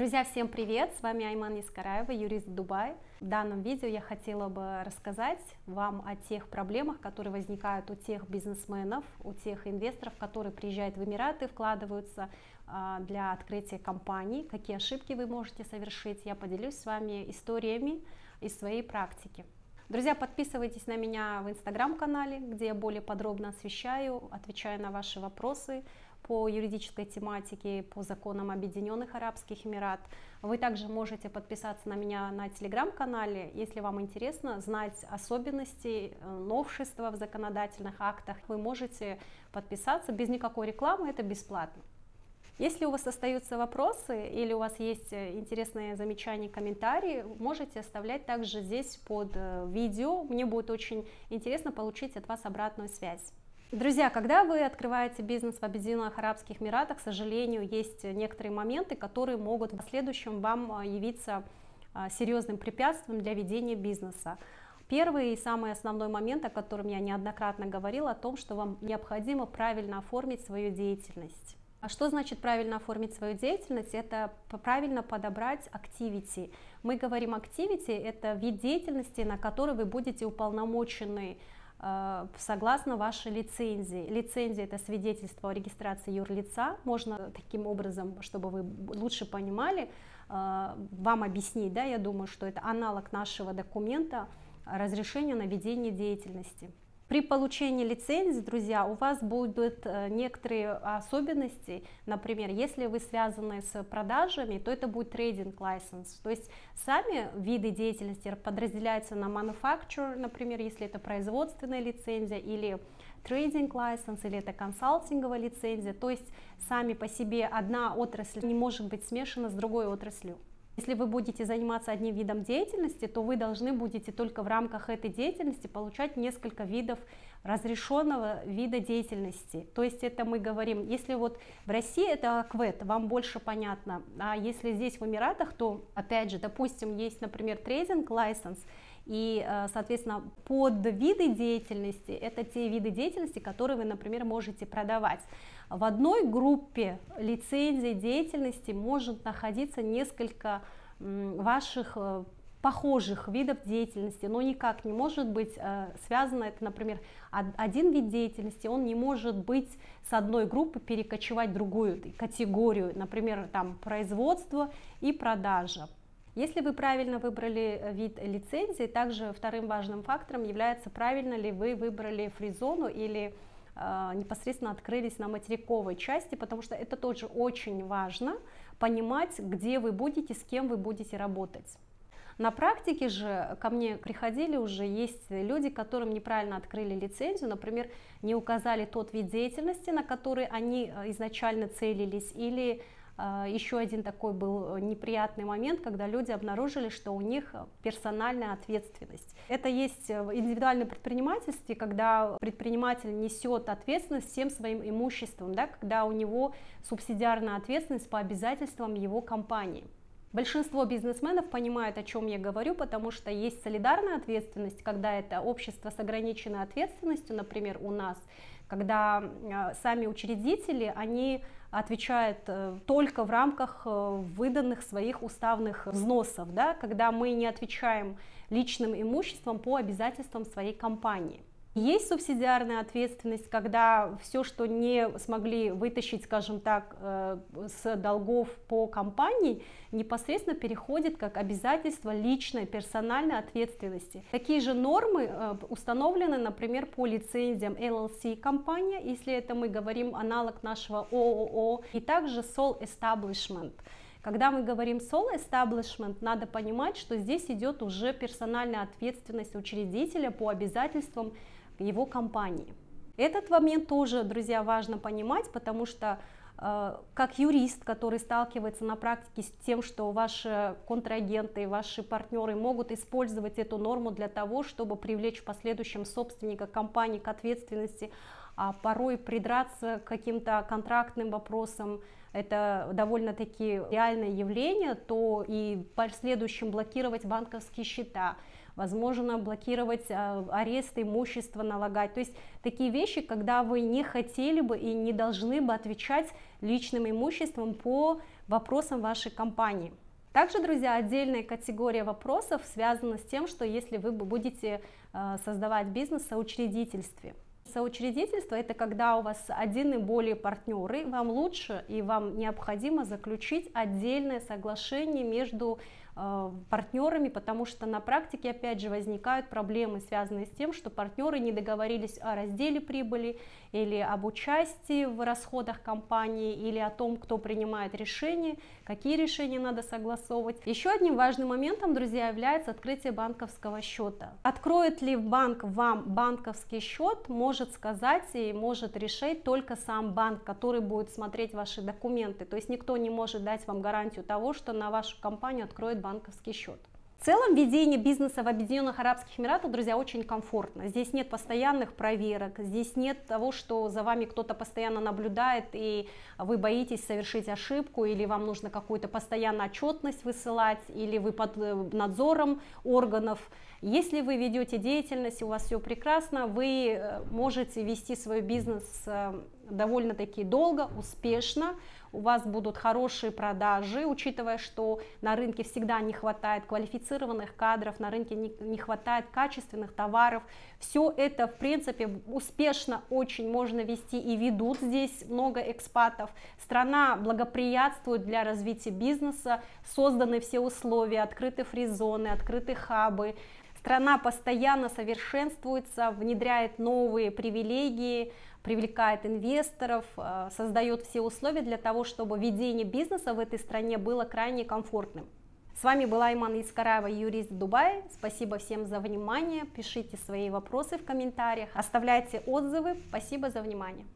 Друзья, всем привет! С вами Айман Искараева, юрист Дубай. В данном видео я хотела бы рассказать вам о тех проблемах, которые возникают у тех бизнесменов, у тех инвесторов, которые приезжают в Эмираты, вкладываются для открытия компаний, какие ошибки вы можете совершить. Я поделюсь с вами историями из своей практики. Друзья, подписывайтесь на меня в инстаграм-канале, где я более подробно освещаю, отвечаю на ваши вопросы по юридической тематике, по законам Объединенных Арабских Эмират. Вы также можете подписаться на меня на телеграм-канале, если вам интересно знать особенности, новшества в законодательных актах. Вы можете подписаться без никакой рекламы, это бесплатно. Если у вас остаются вопросы или у вас есть интересные замечания, комментарии, можете оставлять также здесь под видео. Мне будет очень интересно получить от вас обратную связь. Друзья, когда вы открываете бизнес в Объединенных Арабских Эмиратах, к сожалению, есть некоторые моменты, которые могут в последующем вам явиться серьезным препятствием для ведения бизнеса. Первый и самый основной момент, о котором я неоднократно говорила, о том, что вам необходимо правильно оформить свою деятельность. А что значит правильно оформить свою деятельность? Это правильно подобрать activity. Мы говорим activity, это вид деятельности, на который вы будете уполномочены согласно вашей лицензии. Лицензия — это свидетельство о регистрации юрлица. Можно таким образом, чтобы вы лучше понимали, вам объяснить, да, я думаю, что это аналог нашего документа разрешения на ведение деятельности. При получении лицензии, друзья, у вас будут некоторые особенности. Например, если вы связаны с продажами, то это будет трейдинг license. То есть сами виды деятельности подразделяются на manufacturer, например, если это производственная лицензия, или трейдинг license, или это консалтинговая лицензия. То есть сами по себе одна отрасль не может быть смешана с другой отраслью. Если вы будете заниматься одним видом деятельности, то вы должны будете только в рамках этой деятельности получать несколько видов разрешенного вида деятельности. То есть это мы говорим, если вот в России это АКВЭД, вам больше понятно, а если здесь в Эмиратах, то опять же, допустим, есть, например, трейдинг license, и, соответственно, под виды деятельности, это те виды деятельности, которые вы, например, можете продавать. В одной группе лицензий деятельности может находиться несколько ваших похожих видов деятельности, но никак не может быть связано это, например, один вид деятельности, он не может быть с одной группы перекочевать в другую категорию, например, там производство и продажа. Если вы правильно выбрали вид лицензии, также вторым важным фактором является, правильно ли вы выбрали фри-зону или непосредственно открылись на материковой части, потому что это тоже очень важно понимать, где вы будете, с кем вы будете работать. На практике же ко мне приходили уже, есть люди, которым неправильно открыли лицензию, например, не указали тот вид деятельности, на который они изначально целились, или еще один такой был неприятный момент, когда люди обнаружили, что у них персональная ответственность. Это есть в индивидуальном предпринимательстве, когда предприниматель несет ответственность всем своим имуществом, да, когда у него субсидиарная ответственность по обязательствам его компании. Большинство бизнесменов понимают, о чем я говорю, потому что есть солидарная ответственность, когда это общество с ограниченной ответственностью, например, у нас, когда сами учредители, они отвечают только в рамках выданных своих уставных взносов, да, когда мы не отвечаем личным имуществом по обязательствам своей компании. Есть субсидиарная ответственность, когда все, что не смогли вытащить, скажем так, с долгов по компании, непосредственно переходит как обязательство личной, персональной ответственности. Такие же нормы установлены, например, по лицензиям LLC компания, если это мы говорим аналог нашего ООО, и также Sole Establishment. Когда мы говорим sole establishment, надо понимать, что здесь идет уже персональная ответственность учредителя по обязательствам его компании. Этот момент тоже, друзья, важно понимать, потому что как юрист, который сталкивается на практике с тем, что ваши контрагенты, ваши партнеры могут использовать эту норму для того, чтобы привлечь в последующем собственника компании к ответственности, а порой придраться к каким-то контрактным вопросам, это довольно-таки реальное явление, то и в последующем блокировать банковские счета, возможно, блокировать арест имущества, налагать. То есть такие вещи, когда вы не хотели бы и не должны бы отвечать личным имуществом по вопросам вашей компании. Также, друзья, отдельная категория вопросов связана с тем, что если вы будете создавать бизнес в соучредительстве. Соучредительство — это когда у вас один и более партнеры, вам лучше и вам необходимо заключить отдельное соглашение между партнерами, потому что на практике опять же возникают проблемы, связанные с тем, что партнеры не договорились о разделе прибыли или об участии в расходах компании, или о том, кто принимает решения, какие решения надо согласовывать. Еще одним важным моментом, друзья, является открытие банковского счета. Откроет ли банк вам банковский счет, может сказать и может решить только сам банк, который будет смотреть ваши документы. То есть никто не может дать вам гарантию того, что на вашу компанию откроет банковский счет. В целом ведение бизнеса в Объединенных Арабских Эмиратах, друзья, очень комфортно. Здесь нет постоянных проверок, здесь нет того, что за вами кто-то постоянно наблюдает и вы боитесь совершить ошибку, или вам нужно какую-то постоянную отчетность высылать, или вы под надзором органов. Если вы ведете деятельность, у вас все прекрасно, вы можете вести свой бизнес довольно-таки долго, успешно, у вас будут хорошие продажи, учитывая, что на рынке всегда не хватает квалифицированных кадров, на рынке не хватает качественных товаров. Все это, в принципе, успешно очень можно вести и ведут здесь много экспатов. Страна благоприятствует для развития бизнеса, созданы все условия, открыты фри-зоны, открыты хабы. Страна постоянно совершенствуется, внедряет новые привилегии, привлекает инвесторов, создает все условия для того, чтобы ведение бизнеса в этой стране было крайне комфортным. С вами была Айман Искараева, юрист в Дубае. Спасибо всем за внимание. Пишите свои вопросы в комментариях, оставляйте отзывы. Спасибо за внимание.